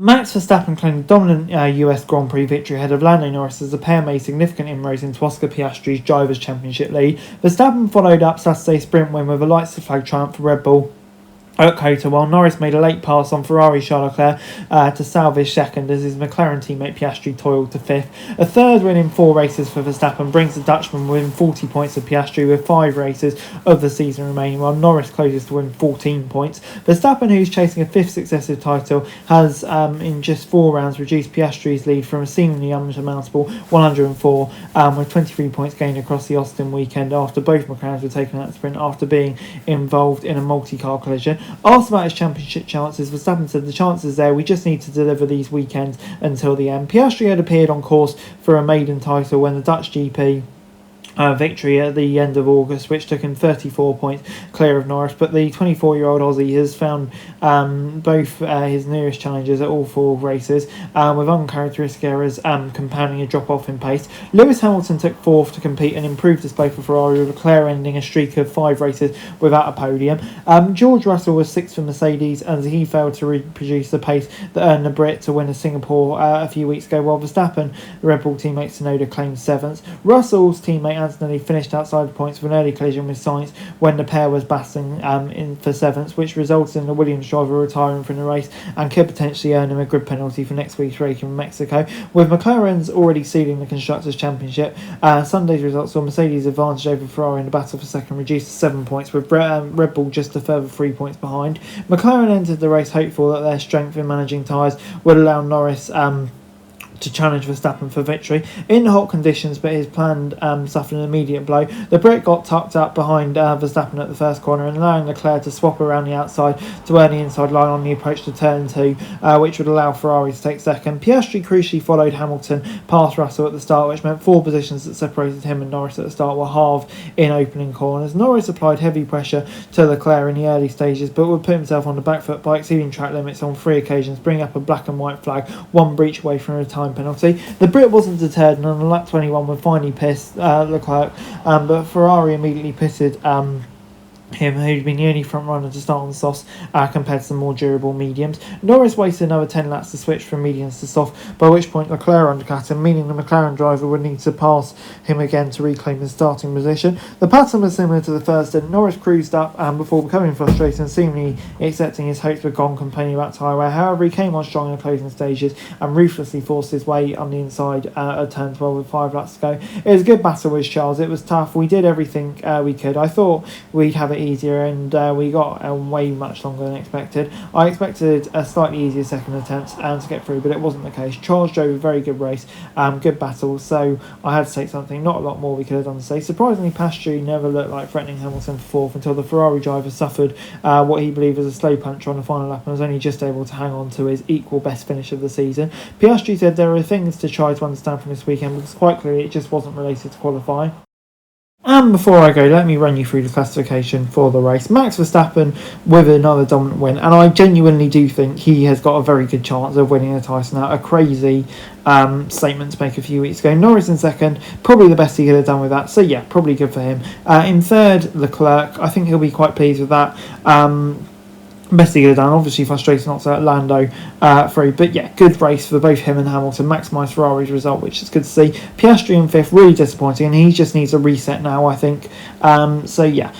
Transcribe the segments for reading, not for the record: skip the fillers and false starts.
Max Verstappen claimed a dominant US Grand Prix victory ahead of Lando Norris as the pair made significant inroads into Oscar Piastri's Drivers' Championship lead. Verstappen followed up Saturday's sprint win with a lights to flag triumph for Red Bull at Cota, while Norris made a late pass on Ferrari Charles Leclerc to salvage second as his McLaren teammate Piastri toiled to fifth. A third win in 4 races for Verstappen brings the Dutchman within 40 points of Piastri with 5 races of the season remaining, while Norris closes to win 14 points. Verstappen, who's chasing a 5th successive title, has in just 4 rounds reduced Piastri's lead from a seemingly unsurmountable 104 with 23 points gained across the Austin weekend after both McLarens were taken out of the sprint after being involved in a multi-car collision. Asked about his championship chances, Verstappen said the chances there, we just need to deliver these weekends until the end. Piastri had appeared on course for a maiden title when the Dutch GP victory at the end of August, which took him 34 points clear of Norris, but the 24-year-old Aussie has found both his nearest challengers at all 4 races, with uncharacteristic errors compounding a drop-off in pace. Lewis Hamilton took 4th to compete and improved display for Ferrari, with Leclerc ending a streak of 5 races without a podium. George Russell was 6th for Mercedes as he failed to reproduce the pace that earned the Brit to win a Singapore a few weeks ago, while Verstappen, the Red Bull teammate Tsunoda, claimed 7th. Russell's teammate Antonelli finished outside the points with an early collision with Sainz when the pair was battling in for 7th, which resulted in the Williams driver retiring from the race and could potentially earn him a grid penalty for next week's race in Mexico. With McLaren's already sealing the Constructors' Championship, Sunday's results saw Mercedes' advantage over Ferrari in the battle for second reduced to 7 points, with Red Bull just a further 3 points behind. McLaren entered the race hopeful that their strength in managing tyres would allow Norris to challenge Verstappen for victory in hot conditions, but his plan suffered an immediate blow. The Brit got tucked up behind Verstappen at the first corner and allowing Leclerc to swap around the outside to earn the inside line on the approach to turn 2, which would allow Ferrari to take second. Piastri crucially followed Hamilton past Russell at the start, which meant 4 positions that separated him and Norris at the start were halved in opening corners. Norris applied heavy pressure to Leclerc in the early stages, but would put himself on the back foot by exceeding track limits on 3 occasions, bringing up a black and white flag, 1 breach away from a time penalty. The Brit wasn't deterred and on lap 21 would finally piss Leclerc, but Ferrari immediately pitted him, who'd been the only front runner to start on the softs compared to the more durable mediums. Norris waited another 10 laps to switch from mediums to soft, by which point Leclerc undercut him, meaning the McLaren driver would need to pass him again to reclaim his starting position. The pattern was similar to the first, and Norris cruised up before becoming frustrated and seemingly accepting his hopes were gone, complaining about tyre wear. However, he came on strong in the closing stages and ruthlessly forced his way on the inside at turn 12 with 5 laps to go. It was a good battle with Charles. It was tough. We did everything we could. I thought we'd have it easier, and we got way much longer than expected. I expected a slightly easier second attempt to get through, but it wasn't the case. Charles drove a very good race, good battle, so I had to take something. Not a lot more we could have done to say. Surprisingly, Piastri never looked like threatening Hamilton for 4th until the Ferrari driver suffered what he believed was a slow punch on the final lap and was only just able to hang on to his equal best finish of the season. Piastri said there are things to try to understand from this weekend because quite clearly it just wasn't related to qualifying. And before I go, let me run you through the classification for the race. Max Verstappen with another dominant win, and I genuinely do think he has got a very good chance of winning the Tyson out. A crazy statement to make a few weeks ago. Norris in second, probably the best he could have done with that, so yeah, probably good for him. In third, Leclerc, I think he'll be quite pleased with that. Best he could have done, obviously frustrating not to Lando through, but yeah, good race for both him and Hamilton, maximised Ferrari's result, which is good to see. Piastri in 5th, really disappointing, and he just needs a reset now, I think. So yeah,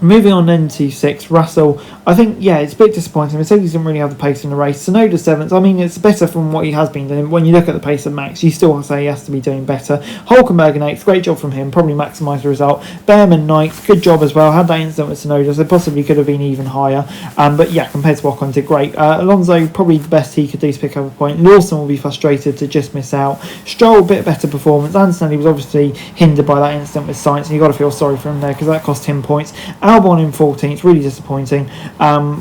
moving on then to 6th, Russell. I think, yeah, it's a bit disappointing. Mercedes didn't really have the pace in the race. Tsunoda 7th. I mean, it's better from what he has been doing. When you look at the pace of Max, you still say he has to be doing better. Hulkenberg in 8th. Great job from him. Probably maximised the result. Behrman 9th. Good job as well. Had that incident with Tsunoda, so possibly could have been even higher. But yeah, compared to Ocon, did great. Alonso, probably the best he could do to pick up a point. Lawson will be frustrated to just miss out. Stroll, a bit better performance. Antonelli was obviously hindered by that incident with Sainz, and you've got to feel sorry for him there because that cost him points. Albon in 14th, really disappointing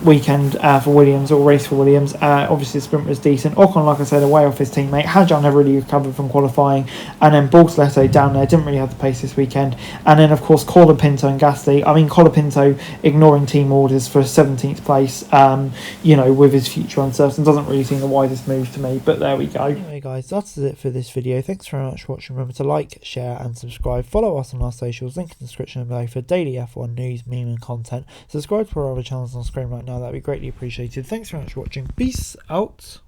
weekend for Williams, or race for Williams. Obviously the sprint was decent. Ocon, like I said, away off his teammate. Hadjar never really recovered from qualifying, and then Bortoleto down there, didn't really have the pace this weekend. And then of course Colapinto and Gasly. I mean, Colapinto ignoring team orders for 17th place, with his future uncertain, doesn't really seem the wisest move to me, but there we go. Anyway guys, that's it for this video. Thanks very much for watching. Remember to like, share and subscribe. Follow us on our socials, link in the description below for daily F1 news, me theme and content. Subscribe to our other channels on screen right now, that'd be greatly appreciated. Thanks very much for watching. Peace out.